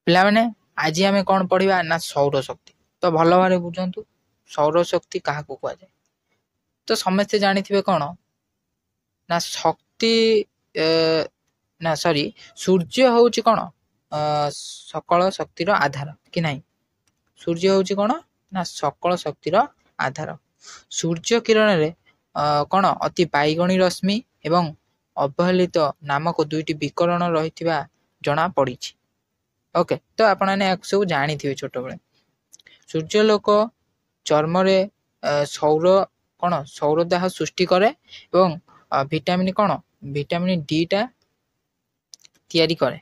ପିଲାମାନେ ଆଜି ଆମେ କ'ଣ ପଢ଼ିବା ନା ସୌରଶକ୍ତି। ତ ଭଲ ଭାବରେ ବୁଝନ୍ତୁ ସୌରଶକ୍ତି କାହାକୁ କୁହାଯାଏ। ତ ସମସ୍ତେ ଜାଣିଥିବେ କ'ଣ ନା ଶକ୍ତି ସୂର୍ଯ୍ୟ ହେଉଛି କ'ଣ ସକଳ ଶକ୍ତିର ଆଧାର କି ନାହିଁ। ସୂର୍ଯ୍ୟ ହେଉଛି କ'ଣ ନା ସକଳ ଶକ୍ତିର ଆଧାର। ସୂର୍ଯ୍ୟ କିରଣରେ କ'ଣ ଅତି ବାଇଗଣୀ ରଶ୍ମି ଏବଂ ଅବହେଳିତ ନାମକ ଦୁଇଟି ବିକରଣ ରହିଥିବା ଜଣା ପଡ଼ିଛି। ଓକେ, ତ ଆପଣମାନେ ଏହାକୁ ସବୁ ଜାଣିଥିବେ ଛୋଟବେଳେ। ସୂର୍ଯ୍ୟଲୋକ ଚର୍ମରେ ସୌରଦାହ ସୃଷ୍ଟି କରେ ଏବଂ ଭିଟାମିନ୍ ଡିଟା ତିଆରି କରେ।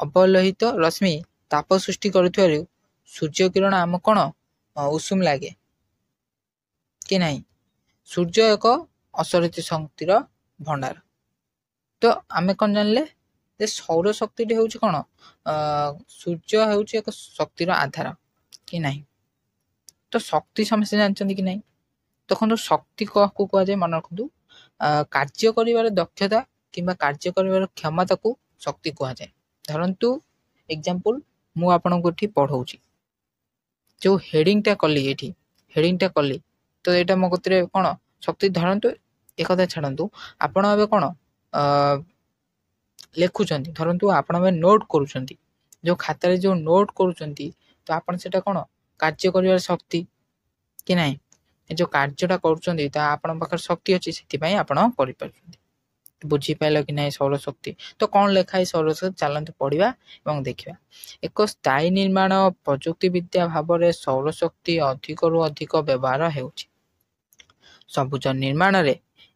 ଅବଲୋହିତ ରଶ୍ମି ତାପ ସୃଷ୍ଟି କରୁଥିବାରୁ ସୂର୍ଯ୍ୟ କିରଣ ଆମକୁ କ'ଣ ଉଷୁମ ଲାଗେ କି ନାହିଁ। ସୂର୍ଯ୍ୟ ଏକ ଅସରିତ ଶକ୍ତିର ଭଣ୍ଡାର। ତ ଆମେ କ'ଣ ଜାଣିଲେ ଯେ ସୌରଶକ୍ତିଟି ହେଉଛି କ'ଣ ସୂର୍ଯ୍ୟ ହେଉଛି ଏକ ଶକ୍ତିର ଆଧାର କି ନାହିଁ। ତ ଶକ୍ତି ସମସ୍ତେ ଜାଣିଛନ୍ତି କି ନାହିଁ। ଦେଖନ୍ତୁ ଶକ୍ତି କାହାକୁ କୁହାଯାଏ ମନେ ରଖନ୍ତୁ। କାର୍ଯ୍ୟ କରିବାର ଦକ୍ଷତା କିମ୍ବା କାର୍ଯ୍ୟ କରିବାର କ୍ଷମତାକୁ ଶକ୍ତି କୁହାଯାଏ। ଧରନ୍ତୁ ଏକ୍ଜାମ୍ପଲ୍ ମୁଁ ଆପଣଙ୍କୁ ଏଠି ପଢ଼ଉଛି, ଯେଉଁ ହେଡ଼ିଂଟା କଲି ତ ଏଇଟା ମୋ କତିରେ କ'ଣ ଶକ୍ତି। ଧରନ୍ତୁ ଏକଥା ଛାଡ଼ନ୍ତୁ, ଆପଣ ଏବେ କ'ଣ ଲେଖୁଛନ୍ତି, ଧରନ୍ତୁ ଆପଣ ଏବେ ନୋଟ୍ କରୁଛନ୍ତି, ଯେଉଁ ଖାତାରେ ଯେଉଁ ନୋଟ୍ କରୁଛନ୍ତି ତ ଆପଣ ସେଇଟା କ'ଣ କାର୍ଯ୍ୟ କରିବାର ଶକ୍ତି କି ନାହିଁ। ଏ ଯେଉଁ କାର୍ଯ୍ୟଟା କରୁଛନ୍ତି ତା ଆପଣଙ୍କ ପାଖରେ ଶକ୍ତି ଅଛି, ସେଥିପାଇଁ ଆପଣ କରିପାରୁଛନ୍ତି। ବୁଝିପାରିଲ କି ନାହିଁ ସୌରଶକ୍ତି। ତ କ'ଣ ଲେଖା ହେଇ ସୌରଶକ୍ତି ଚାଲନ୍ତୁ ପଢ଼ିବା ଏବଂ ଦେଖିବା। ଏକ ସ୍ଥାୟୀ ନିର୍ମାଣ ପ୍ରଯୁକ୍ତିବିଦ୍ୟା ଭାବରେ ସୌରଶକ୍ତି ଅଧିକରୁ ଅଧିକ ବ୍ୟବହାର ହେଉଛି। ସବୁଜ ନିର୍ମାଣରେ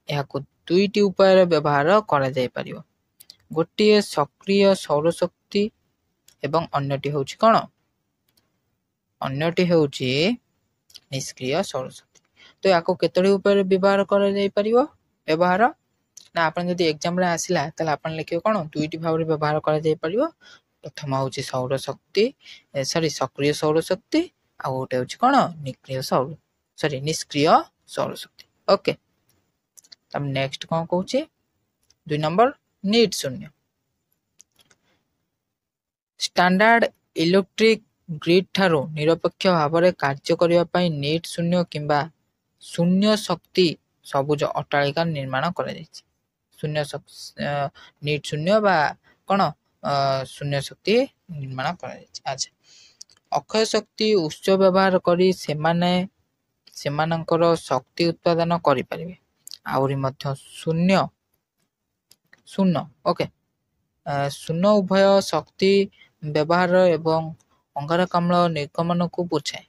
ଏହାକୁ ଦୁଇଟି ଉପାୟରେ ବ୍ୟବହାର କରାଯାଇପାରିବ। ଗୋଟିଏ ସକ୍ରିୟ ସୌରଶକ୍ତି ଏବଂ ଅନ୍ୟଟି ହେଉଛି କ'ଣ ନିଷ୍କ୍ରିୟ ସୌରଶକ୍ତି। ତ ୟାକୁ କେତୋଟି ଉପାୟରେ ବ୍ୟବହାର କରାଯାଇପାରିବ। ନା ଆପଣ ଯଦି ଏକ୍ଜାମ୍ରେ ଆସିଲା ତାହେଲେ ଆପଣ ଲେଖିବେ କ'ଣ ଦୁଇଟି ଭାବରେ ବ୍ୟବହାର କରାଯାଇପାରିବ। ପ୍ରଥମ ହେଉଛି ସକ୍ରିୟ ସୌରଶକ୍ତି ଆଉ ଗୋଟେ ହେଉଛି କ'ଣ ନିଷ୍କ୍ରିୟ ସୌରଶକ୍ତି। ଓକେ, ତାପରେ ନେକ୍ସଟ କ'ଣ କହୁଛି 2 ନମ୍ବର ନିଟ୍ ଶୂନ୍ୟ। ଷ୍ଟାଣ୍ଡାର୍ଡ ଇଲେକ୍ଟ୍ରିକ ଗ୍ରିଡ୍ ଠାରୁ ନିରପେକ୍ଷ ଭାବରେ କାର୍ଯ୍ୟ କରିବା ପାଇଁ ନିଟ୍ ଶୂନ୍ୟ କିମ୍ବା ଶୂନ୍ୟ ଶକ୍ତି ସବୁଜ ଅଟ୍ଟାଳିକା ନିର୍ମାଣ କରାଯାଇଛି। ନିଟ୍ ଶୂନ୍ୟ ବା କ'ଣ ଶୂନ୍ୟ ଶକ୍ତି ନିର୍ମାଣ କରାଯାଇଛି। ଆଚ୍ଛା, ଅକ୍ଷୟ ଶକ୍ତି ଉତ୍ସ ବ୍ୟବହାର କରି ସେମାନେ ସେମାନଙ୍କର ଶକ୍ତି ଉତ୍ପାଦନ କରିପାରିବେ। ଆହୁରି ମଧ୍ୟ ଶୂନ୍ୟ ଉଭୟ ଶକ୍ତି ବ୍ୟବହାର ଏବଂ ଅଙ୍ଗାରକାମ୍ଳ ନିର୍ଗମନକୁ ବୁଝାଏ।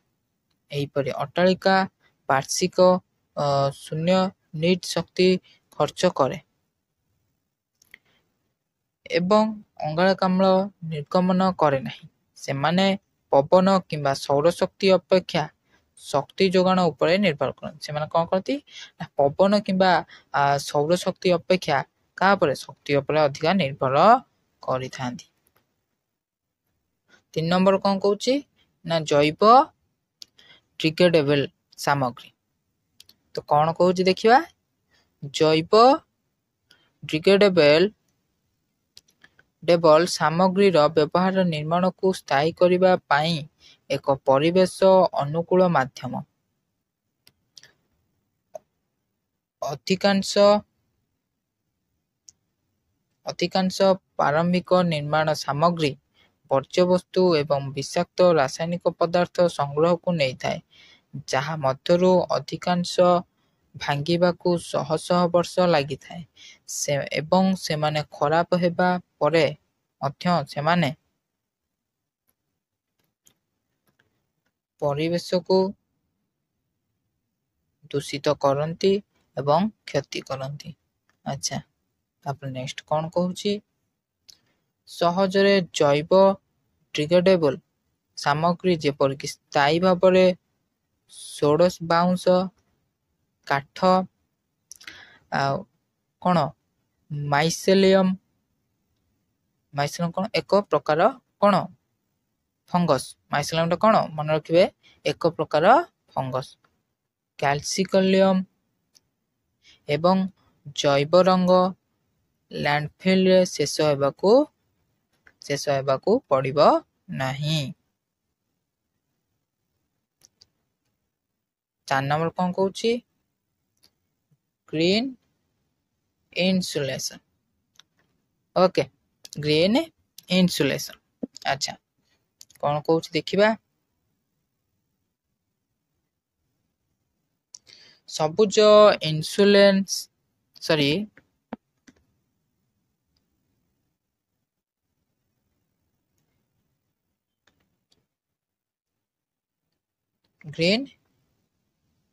ଏହିପରି ଅଟ୍ଟାଳିକା ବାର୍ଷିକ ଶୂନ୍ୟ ନିଟ୍ ଶକ୍ତି ଖର୍ଚ୍ଚ କରେ ଏବଂ ଅଙ୍ଗାରକାମ୍ଳ ନିର୍ଗମନ କରେ ନାହିଁ। ସେମାନେ ପବନ କିମ୍ବା ସୌରଶକ୍ତି ଅପେକ୍ଷା ଶକ୍ତି ଯୋଗାଣ ଉପରେ ନିର୍ଭର କରନ୍ତି। ସେମାନେ କ'ଣ କରନ୍ତି ନା ପବନ କିମ୍ବା ସୌରଶକ୍ତି ଅପେକ୍ଷା କାହା ଉପରେ ଶକ୍ତି ଉପରେ ଅଧିକା ନିର୍ଭର କରିଥାନ୍ତି। 3 ନମ୍ବର କ'ଣ କହୁଛି ନା ଜୈବ ଡିଗ୍ରେଡେବଲ୍ ସାମଗ୍ରୀ। ତ କ'ଣ କହୁଛି ଦେଖିବା। ଜୈବ ଡିଗ୍ରେଡେବଲ୍ ସାମଗ୍ରୀର ବ୍ୟବହାର ନିର୍ମାଣକୁ ସ୍ଥାୟୀ କରିବା ପାଇଁ ଏକ ପରିବେଶ ଅନୁକୂଳ ମାଧ୍ୟମ। ଅଧିକାଂଶ ପ୍ରାରମ୍ଭିକ ନିର୍ମାଣ ସାମଗ୍ରୀ ବର୍ଜ୍ୟବସ୍ତୁ ଏବଂ ବିଷାକ୍ତ ରାସାୟନିକ ପଦାର୍ଥ ସଂଗ୍ରହକୁ ନେଇଥାଏ, ଯାହା ମଧ୍ୟରୁ ଅଧିକାଂଶ ଭାଙ୍ଗିବାକୁ ଶହ ଶହ ବର୍ଷ ଲାଗିଥାଏ ଏବଂ ସେମାନେ ଖରାପ ହେବା ପରେ ମଧ୍ୟ ସେମାନେ ପରିବେଶକୁ ଦୂଷିତ କରନ୍ତି ଏବଂ କ୍ଷତି କରନ୍ତି। ଆଚ୍ଛା, ତାପରେ ନେକ୍ସଟ କ'ଣ କହୁଛି। ସହଜରେ ଜୈବ ଡିଗ୍ରେଡେବଲ୍ ସାମଗ୍ରୀ ଯେପରିକି ସ୍ଥାୟୀ ଭାବରେ ସୋଡ଼ସ୍ ବାଉଁଶ କାଠ ଆଉ କ'ଣ ମାଇସେଲିୟମ୍ କ'ଣ ଏକ ପ୍ରକାର କ'ଣ ଫଙ୍ଗସ୍। ମାଇସେଲିୟମ୍ଟା କ'ଣ ମନେ ରଖିବେ ଏକ ପ୍ରକାର ଫଙ୍ଗସ୍। କ୍ୟାଲସିକଲିୟମ୍ ଏବଂ ଜୈବ ରଙ୍ଗ ଲ୍ୟାଣ୍ଡଫିଲ୍ରେ ଶେଷ ହେବାକୁ ଶେଷ ହେବାକୁ ପଡ଼ିବ ନାହିଁ। 4 ନମ୍ବର କ'ଣ କହୁଛି? Green insulation. Okay, green insulation. ଆଚ୍ଛା, କ'ଣ କହୁଛି ଦେଖିବା। ସବୁଜ ଇନ୍ସୁଲେନ୍ସ ଗ୍ରୀନ୍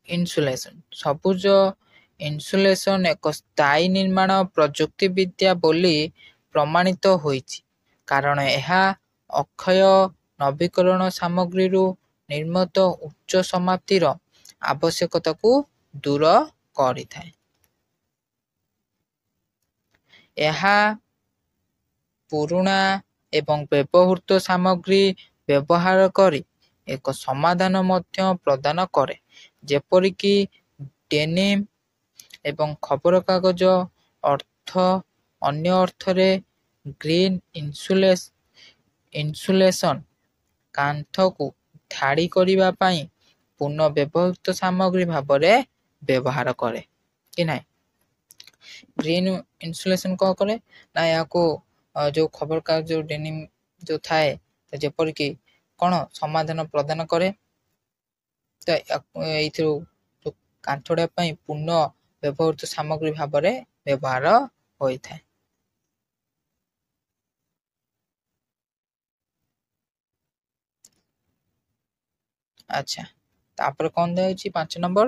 ଇନ୍ସୁଲେସନ୍। ସବୁଜ ଇନ୍ସୁଲେସନ୍ ଏକ ସ୍ଥାୟୀ ନିର୍ମାଣ ପ୍ରଯୁକ୍ତିବିଦ୍ୟା ବୋଲି ପ୍ରମାଣିତ ହୋଇଛି, କାରଣ ଏହା ଅକ୍ଷୟ ନବୀକରଣ ସାମଗ୍ରୀରୁ ନିର୍ମିତ ଉଚ୍ଚ ସମାପ୍ତିର ଆବଶ୍ୟକତାକୁ ଦୂର କରିଥାଏ। ଏହା ପୁରୁଣା ଏବଂ ବ୍ୟବହୃତ ସାମଗ୍ରୀ ବ୍ୟବହାର କରି ଏକ ସମାଧାନ ମଧ୍ୟ ପ୍ରଦାନ କରେ, ଯେପରିକି ଡେନିମ୍ ଏବଂ ଖବରକାଗଜ। ଅନ୍ୟ ଅର୍ଥରେ ଗ୍ରୀନ୍ ଇନ୍ସୁଲେସନ୍ କାନ୍ଥକୁ ଧାଡ଼ି କରିବା ପାଇଁ ପୁନଃବ୍ୟବହୃତ ସାମଗ୍ରୀ ଭାବରେ ବ୍ୟବହାର କରେ କି ନାହିଁ। ଗ୍ରୀନ୍ ଇନ୍ସୁଲେସନ୍ କ'ଣ କରେ ନା ଏହାକୁ ଯେଉଁ ଖବରକାଗଜ ଯେଉଁ ଡେନିମ୍ ଯେଉଁ ଥାଏ ଯେପରିକି କ'ଣ ସମାଧାନ ପ୍ରଦାନ କରେ। ତ ଏଇଥିରୁ କାନ୍ଥଡ଼ା ପାଇଁ ପୁନଃ ବ୍ୟବହୃତ ସାମଗ୍ରୀ ଭାବରେ ବ୍ୟବହାର ହୋଇଥାଏ। ଆଚ୍ଛା, ତାପରେ କ'ଣ ଦିଆଯାଇଛି 5 ନମ୍ବର?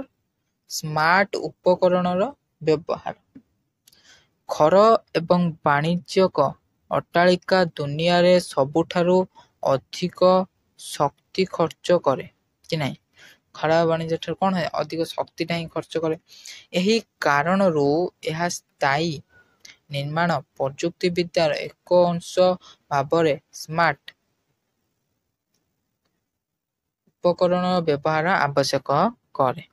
ସ୍ମାର୍ଟ ଉପକରଣର ବ୍ୟବହାର। ଘର ଏବଂ ବାଣିଜ୍ୟିକ ଅଟ୍ଟାଳିକା ଦୁନିଆରେ ସବୁଠାରୁ ଅଧିକ ଶକ୍ତି ଖର୍ଚ୍ଚ କରେ କି ନାହିଁ। ଘର ବାଣିଜ୍ୟ ଠାରୁ କ'ଣ ଅଧିକ ଶକ୍ତିଟା ହିଁ ଖର୍ଚ୍ଚ କରେ। ଏହି କାରଣରୁ ଏହା ସ୍ଥାୟୀ ନିର୍ମାଣ ପ୍ରଯୁକ୍ତିବିଦ୍ୟାର ଏକ ଅଂଶ ଭାବରେ ସ୍ମାର୍ଟ ଉପକରଣ ବ୍ୟବହାର ଆବଶ୍ୟକ କରେ।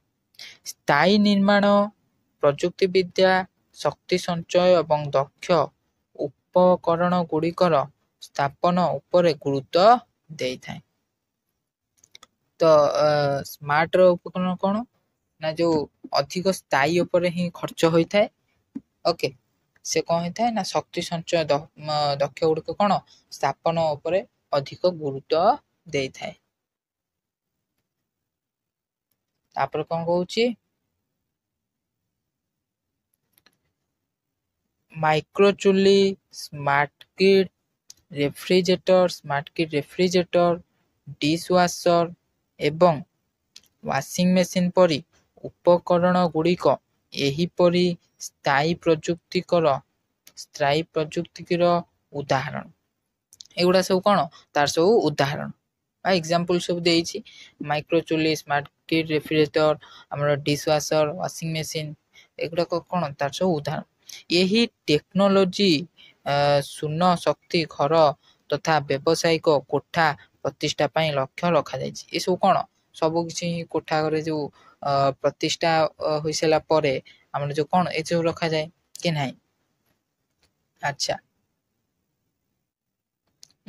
ସ୍ଥାୟୀ ନିର୍ମାଣ ପ୍ରଯୁକ୍ତିବିଦ୍ୟା ଶକ୍ତି ସଞ୍ଚୟ ଏବଂ ଦକ୍ଷ ଉପକରଣଗୁଡ଼ିକର ସ୍ଥାପନ ଉପରେ ଗୁରୁତ୍ୱ ଦେଇଥାଏ। ତ ସ୍ମାର୍ଟର ଉପକରଣ କ'ଣ ନା ଯେଉଁ ଅଧିକ ସ୍ଥାୟୀ ଉପରେ ହିଁ ଖର୍ଚ୍ଚ ହୋଇଥାଏ। ଓକେ, ସେ କ'ଣ ହେଇଥାଏ ନା ଶକ୍ତି ସଞ୍ଚୟ ଦକ୍ଷ ଗୁଡ଼ିକ କ'ଣ ସ୍ଥାପନ ଉପରେ ଅଧିକ ଗୁରୁତ୍ୱ ଦେଇଥାଏ। ତାପରେ କ'ଣ କହୁଛି? ମାଇକ୍ରୋ ଚୁଲି, ସ୍ମାର୍ଟ କିଟ୍ ରେଫ୍ରିଜରେଟର, ଡିସ୍ ୱାଶର ଏବଂ ୱାସିଂ ମେସିନ୍ ପରି ଉପକରଣ ଗୁଡ଼ିକ ଏହିପରି ସ୍ଥାୟୀ ପ୍ରଯୁକ୍ତିର ଉଦାହରଣ। ଏଗୁଡ଼ା ସବୁ କ'ଣ ତାର ସବୁ ଉଦାହରଣ ବା ଏକ୍ଜାମ୍ପଲ୍ ସବୁ ଦେଇଛି। ମାଇକ୍ରୋ ଚୁଲି, ସ୍ମାର୍ଟ କିଟ୍ ରେଫ୍ରିଜରେଟର, ଆମର ଡିସ୍ ୱାଶର, ୱାସିଂ ମେସିନ୍, ଏଗୁଡ଼ାକ କ'ଣ ତାର ସବୁ ଉଦାହରଣ। ଏହି ଟେକ୍ନୋଲୋଜି ଶୂନ୍ୟ ଶକ୍ତି ଘର ତଥା ବ୍ୟବସାୟିକ କୋଠା ପ୍ରତିଷ୍ଠା ପାଇଁ ଲକ୍ଷ୍ୟ ରଖାଯାଇଛି। ଏସବୁ କ'ଣ ସବୁ କିଛି କୋଠା ଘରେ ଯେଉଁ ପ୍ରତିଷ୍ଠା ହୋଇସାରିଲା ପରେ ଆମର ଯେଉଁ କ'ଣ ଏସବୁ ରଖାଯାଏ କି ନାହିଁ। ଆଚ୍ଛା,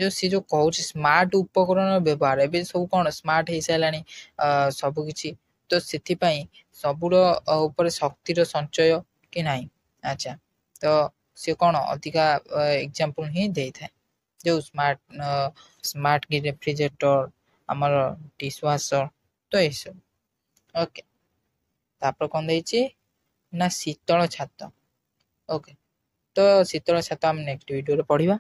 ଯୋଉ କହୁଛି ସ୍ମାର୍ଟ ଉପକରଣର ବ୍ୟବହାର, ଏବେ ସବୁ କ'ଣ ସ୍ମାର୍ଟ ହେଇସାରିଲାଣି ସବୁକିଛି। ତ ସେଥିପାଇଁ ସବୁର ଉପରେ ଶକ୍ତିର ସଞ୍ଚୟ କି ନାହିଁ। ଆଚ୍ଛା, ତ ସେ କ'ଣ ଅଧିକା ଏକ୍ଜାମ୍ପଲ୍ ହିଁ ଦେଇଥାଏ। ଯେଉଁ ସ୍ମାର୍ଟ କି ରେଫ୍ରିଜରେଟର, ଆମର ଡିସ୍ ୱାଶର, ତ ଏସବୁ। ଓକେ, ତାପରେ କ'ଣ ଦେଇଛି ନା ଶୀତଳ ଛାତ। ଓକେ, ତ ଶୀତଳ ଛାତ ଆମେ ନେକ୍ସଟ ଭିଡ଼ିଓରେ ପଢ଼ିବା।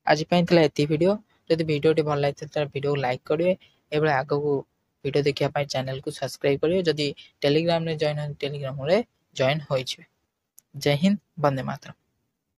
ଆଜି ପାଇଁ ଥିଲା ଏତିକି ଭିଡ଼ିଓ। ଯଦି ଭିଡ଼ିଓଟି ଭଲ ଲାଗିଥିଲା ତାହେଲେ ଭିଡ଼ିଓକୁ ଲାଇକ୍ କରିବେ। ଏଭଳି ଆଗକୁ ଭିଡ଼ିଓ ଦେଖିବା ପାଇଁ ଚ୍ୟାନେଲକୁ ସବସ୍କ୍ରାଇବ୍ କରିବେ। ଯଦି ଟେଲିଗ୍ରାମରେ ଜଏନ୍ ଟେଲିଗ୍ରାମରେ ଜଏନ୍ ହୋଇଯିବେ। ଜୟ ହିନ୍ଦ, ବନ୍ଦେ ମାତରମ୍।